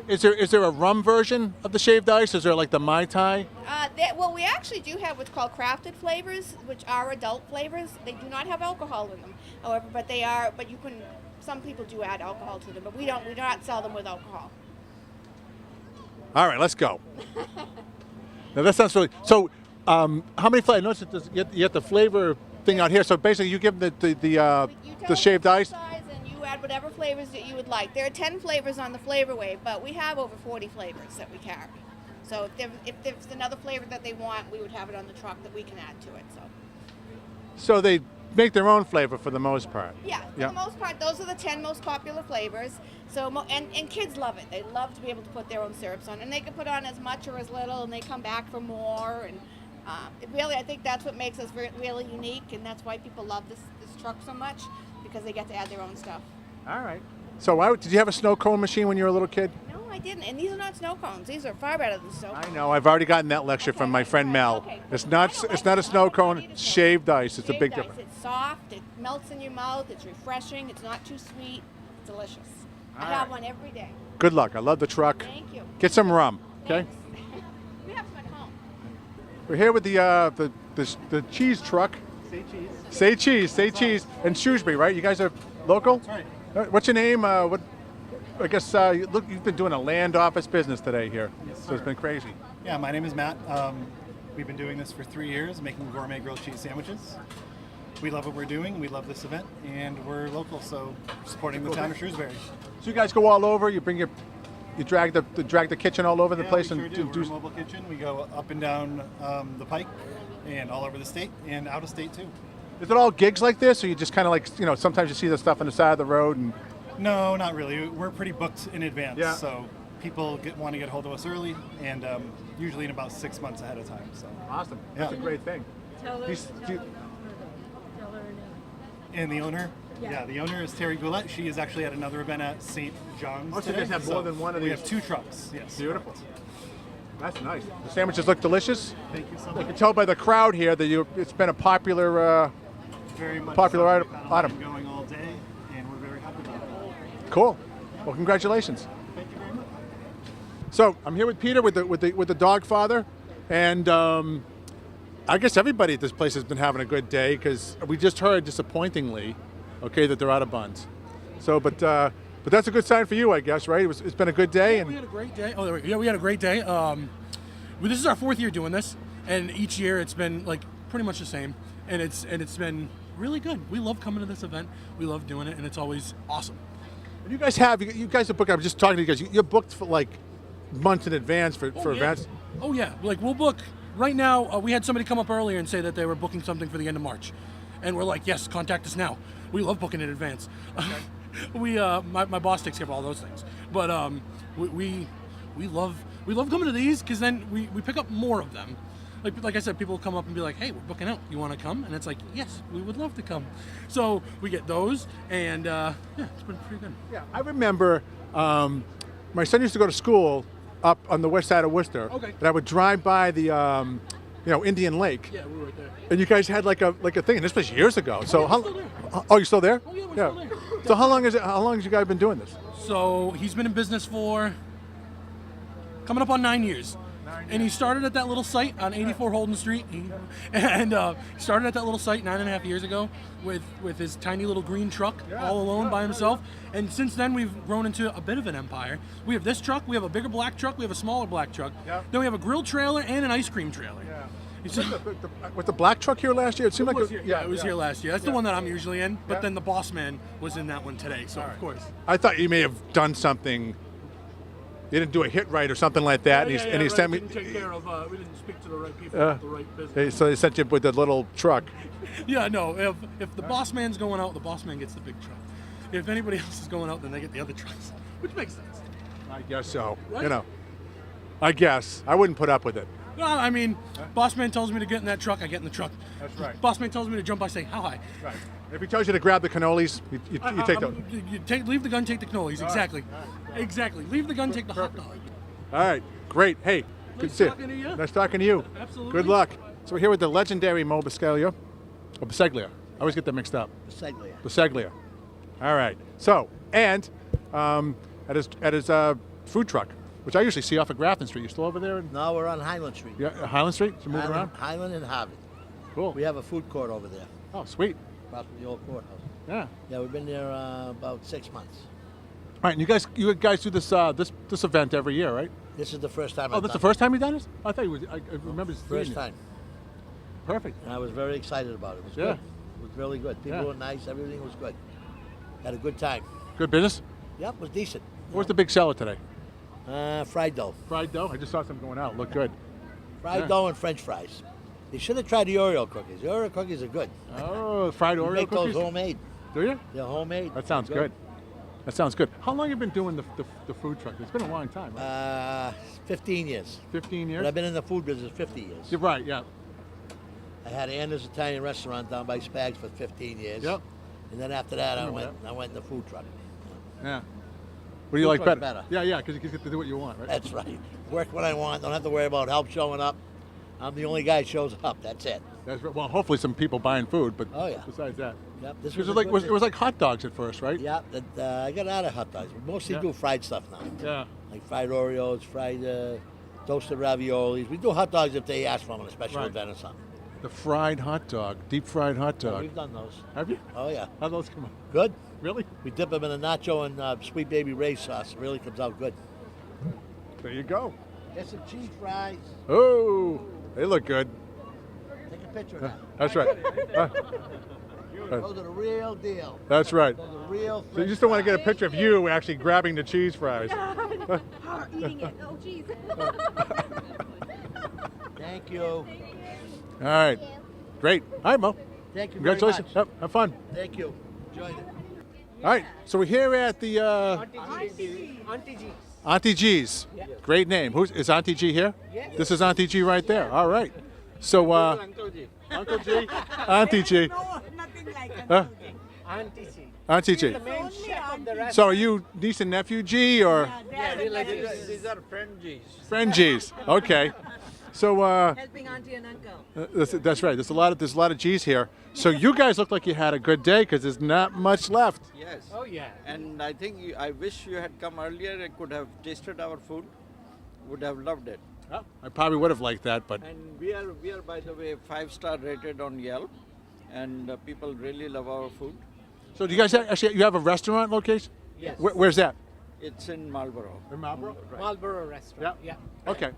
is there a rum version of the shaved ice? Is there like the Mai Tai? Well, we actually do have what's called crafted flavors, which are adult flavors. They do not have alcohol in them, however, but they are. But you can. Some people do add alcohol to them, but we don't. We do not sell them with alcohol. All right, let's go. Now that sounds really. So, how many flavors? Notice that you get the flavor thing out here. So basically, you give them the shaved ice. Size and you add whatever flavors that you would like. There are 10 flavors on the Flavor Wave, but we have over 40 flavors that we carry. So if there's another flavor that they want, we would have it on the truck that we can add to it. So they make their own flavor for the most part. Yeah, for the most part, those are the 10 most popular flavors. So and kids love it. They love to be able to put their own syrups on, and they can put on as much or as little, and they come back for more. And I think that's what makes us really unique, and that's why people love this truck so much, because they get to add their own stuff. All right. So did you have a snow cone machine when you were a little kid? No, I didn't. And these are not snow cones. These are far better than snow cones. I know. I've already gotten that lecture from my friend Mel. Okay. It's not a snow cone. It's shaved ice. It's a big difference. It's soft. It melts in your mouth. It's refreshing. It's not too sweet. It's delicious. I All have right. one every day. Good luck. I love the truck. Thank you. Get some rum, okay? Thanks. We have some at home. We're here with the cheese truck. Say cheese. Say cheese. Say cheese. And Shrewsbury, right? You guys are local? That's right. What's your name? I guess you've been doing a land office business today here. Yes, So it's sir. been crazy. Yeah, my name is Matt. We've been doing this for 3 years, making gourmet grilled cheese sandwiches. We love what we're doing. We love this event, and we're local, so supporting the town of Shrewsbury. So you guys go all over. You drag the kitchen all over the place we and sure do. We're a mobile kitchen. We go up and down the pike, and all over the state, and out of state too. Is it all gigs like this, or you just kind of like sometimes you see the stuff on the side of the road and? No, not really. We're pretty booked in advance, Yeah. so people want to get a hold of us early, and usually in about 6 months ahead of time. So. Awesome. Yeah. That's a great thing. And the owner? Yeah, the owner is Terry Goulet. She is actually at another event at St. John's. Oh, so you today. guys have more than one of we these? have 2 trucks, yes. Beautiful. That's nice. The sandwiches look delicious. Thank you so I much. can tell by the crowd here that it's been a popular Very much popular so. item. We've had a line going all day, and we're very happy about it. Cool. Well, congratulations. Thank you very much. So I'm here with Peter with the dog father, and I guess everybody at this place has been having a good day because we just heard disappointingly, okay, that they're out of buns. So, but that's a good sign for you, I guess, right? It's been a good day. Yeah, and we had a great day. We had a great day. This is our 4th year doing this, and each year it's been like pretty much the same, and it's been really good. We love coming to this event. We love doing it, and it's always awesome. you guys are booked. I was just talking to you guys. You're booked for like months in advance for events. Oh yeah, like we'll book right now. We had somebody come up earlier and say that they were booking something for the end of March, and we're like, yes, contact us now. We love booking in advance. My boss takes care of all those things, but we love coming to these because then we pick up more of them. Like I said, people come up and be like, hey, we're booking out. You want to come? And it's like, yes, we would love to come. So we get those, and yeah, it's been pretty good. Yeah, I remember my son used to go to school up on the west side of Worcester. Okay. And I would drive by the Indian Lake. Yeah, we were right there. And you guys had like a thing, and this was years ago. So you're still there? Oh yeah, we're still there. So how long has you guys been doing this? So he's been in business for coming up on 9 years. And he started at that little site on 84 Holden Street. He started at that little site 9.5 years ago with his tiny little green truck all alone by himself. And since then, we've grown into a bit of an empire. We have this truck, we have a bigger black truck, we have a smaller black truck. Yeah. Then we have a grill trailer and an ice cream trailer. Yeah. Was the black truck here last year? It seemed like it was here last year. That's the one that I'm usually in. But then the boss man was in that one today, so of course. I thought you may have done something. You didn't do a hit right or something like that, and he sent me. Didn't take care of. We didn't speak to the right people at the right business. So they sent you with the little truck. Yeah, no. If the boss man's going out, the boss man gets the big truck. If anybody else is going out, then they get the other trucks, which makes sense. I guess so. Right? I guess I wouldn't put up with it. Well, I mean, boss man tells me to get in that truck, I get in the truck. That's right. Boss man tells me to jump, I say, how high? Right. If he tells you to grab the cannolis, you take those. Leave the gun, take the cannolis. Exactly. Exactly. Leave the gun, take the hot dog. All right. Great. Hey, good to see you. Nice talking to you. Absolutely. Good luck. So we're here with the legendary Mo Bisceglia. Or Bisceglia. I always get them mixed up. Bisceglia. All right. So, and at his food truck, which I usually see off of Grafton Street. You still over there? No, we're on Highland Street. Yeah, Highland Street? So moving around? Highland and Harvard. Cool. We have a food court over there. Oh, sweet. Across from the old courthouse. Yeah. Yeah, we've been there about 6 months. All right, and you guys do this this event every year, right? This is the first time. Oh, that's the first time you've done this? I thought I remember this. First time. Perfect. And I was very excited about it. It was good. It was really good. People were nice. Everything was good. Had a good time. Good business? Yep, it was decent. What's the big seller today? Fried dough. Fried dough? I just saw some going out. Look good. Fried dough and French fries. You should have tried the Oreo cookies. The Oreo cookies are good. Oh, fried Oreo make cookies? those homemade. Do you? They're homemade. That sounds good. That sounds good. How long have you been doing the food truck? It's been a long time, right? 15 years. 15 years? But I've been in the food business 50 years. You're right, yeah. I had Anna's Italian restaurant down by Spags for 15 years. Yep. And then after that, I went in the food truck. Yeah. What do you like better? Yeah, because you get to do what you want, right? That's right. Work when I want. Don't have to worry about help showing up. I'm the only guy who shows up. That's it. That's right. Well, hopefully some people buying food, but besides that. Yep. It was like hot dogs at first, right? Yeah. I got out of hot dogs. We mostly do fried stuff now. Yeah. Like fried Oreos, fried toasted raviolis. We do hot dogs if they ask for them on a special event or something. The fried hot dog, deep fried hot dog. Yeah, we've done those. Have you? Oh, yeah. How'd those come out? Good. Really? We dip them in a nacho and Sweet Baby Ray's sauce. It really comes out good. There you go. Get some cheese fries. Oh, they look good. Take a picture of that. That's right. Those are the real deal. That's right. Those are real. So you just don't want to get a picture of you actually grabbing the cheese fries. Eating it. Oh, jeez. Thank you. All right. Great. All right, Mo. Thank you. Congratulations. Very much. Yep, have fun. Thank you. Enjoyed it. All right. So we're here at the Auntie G. Auntie G's. Yeah. Great name. Is Auntie G here? Yeah. This is Auntie G right there. All right. So Uncle G. Uncle G, Auntie G. No, nothing like Huh? Auntie G. Auntie G. The main chef of the restaurant. So are you niece and nephew G or Yeah, these are friend G's. friend G's? Okay. So Helping auntie and uncle. that's right. There's a lot of G's here. So you guys look like you had a good day because there's not much left. Yes. Oh yeah. And I think I wish you had come earlier. I could have tasted our food. would have loved it. Oh, I probably would have liked that, but And we are by the way 5-star rated on Yelp, and people really love our food. so do you guys actually you have a restaurant location? Yes. Where's that? It's in Marlborough. In Marlborough? Marlborough restaurant. Yeah. Okay.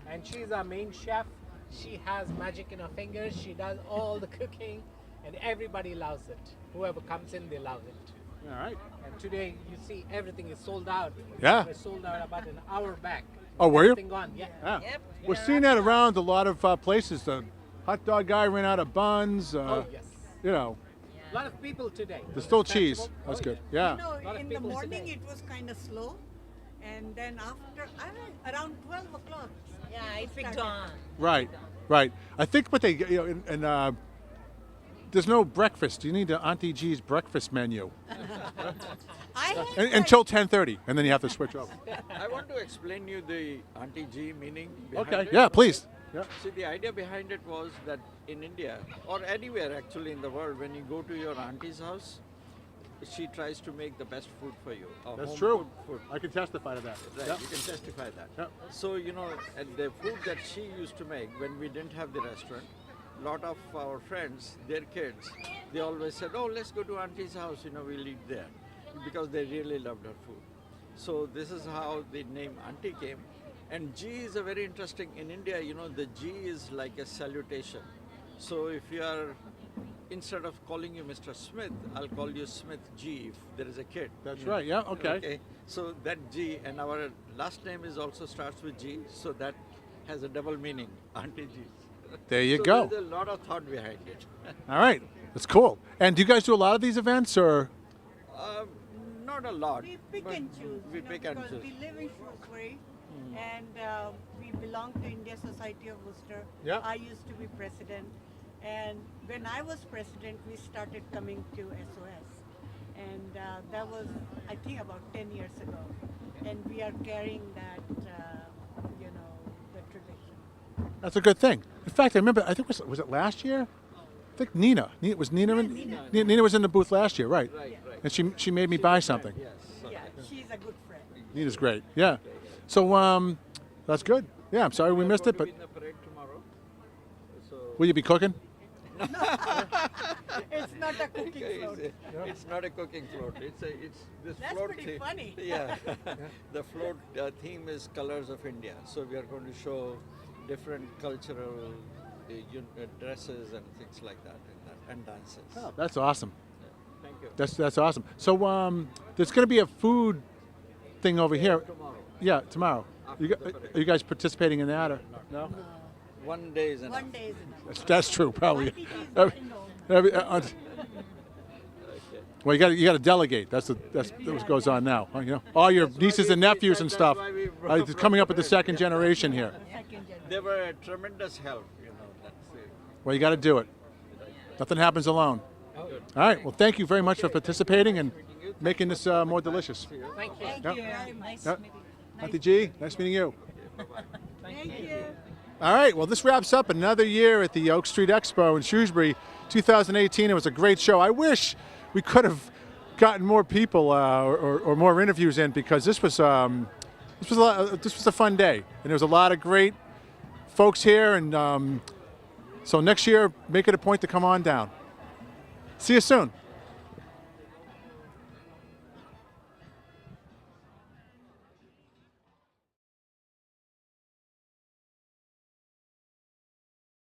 And she's our main chef. She has magic in her fingers. She does all the cooking, and everybody loves it. Whoever comes in, they love it. All right. And today, you see, everything is sold out. Yeah. We're sold out about an hour back. Oh, were you? Everything gone. Yeah. Yeah. We're seeing that around a lot of places. The hot dog guy ran out of buns. Oh, yes. You know, A lot of people today. there's still cheese. That's good. Yeah. Lot of In the people morning today. it was kind of slow, and then after around 12 o'clock. Yeah, it picked on. Right. Right. I think what they and there's no breakfast. You need Auntie G's breakfast menu until 10:30, and then you have to switch over. I want to explain you the Auntie G meaning behind Okay. it. Yeah. Please. Yeah. See, the idea behind it was that in India, or anywhere actually in the world, when you go to your auntie's house, she tries to make the best food for you. That's home true. Food. I can testify to that. Right, Yep. you can testify that. Yep. So, and the food that she used to make when we didn't have the restaurant, a lot of our friends, their kids, they always said, oh, let's go to auntie's house, we'll eat there, because they really loved her food. So this is how the name auntie came. And G is a very interesting, in India, the G is like a salutation. So if you are, instead of calling you Mr. Smith, I'll call you Smith G if there is a kid. That's right. Yeah. Okay. So that G, and our last name is also starts with G, so that has a double meaning, Auntie G. There you So go. There's a lot of thought behind it. All right. That's cool. And do you guys do a lot of these events, or? Not a lot. We pick but and choose. We pick and because choose. we live in Shrewsbury, and we belong to India Society of Worcester. Yeah. I used to be president, and when I was president, we started coming to SOS, and that was, I think, about 10 years ago, and we are carrying that, the tradition. That's a good thing. In fact, I remember. I think was it last year? I think Nina. Was Nina in? Nina was in the booth last year, right? Right. And she made me buy something. Yes. Yeah, she's a good friend. Nina's great. Yeah. So that's good. Yeah. I'm sorry we missed it, but In the parade tomorrow. So will you be cooking? It's not a cooking float. It's not a cooking float. It's this That's float pretty theme. funny. Yeah. The float theme is Colors of India. So we are going to show different cultural dresses and things like that, and dances. Oh, that's awesome. Thank you. That's awesome. So there's going to be a food thing over here. Tomorrow. Yeah, tomorrow. Are you guys participating in that or no? One day is enough. One day is enough. That's true, probably. Auntie G's not alone. Well, you got to delegate. That's what goes on now. All your nieces and nephews and stuff are coming up with the second generation here. They were a tremendous help. That's it. Well, you got to do it. Nothing happens alone. All right. Well, thank you very much for participating and making this more delicious. Thank you. Thank you very much. Yep. Auntie G, nice meeting you. Thank you. All right, well, this wraps up another year at the Oak Street Expo in Shrewsbury, 2018. It was a great show. I wish we could have gotten more people or more interviews in, because this was a fun day, and there was a lot of great folks here. And so next year, make it a point to come on down. See you soon.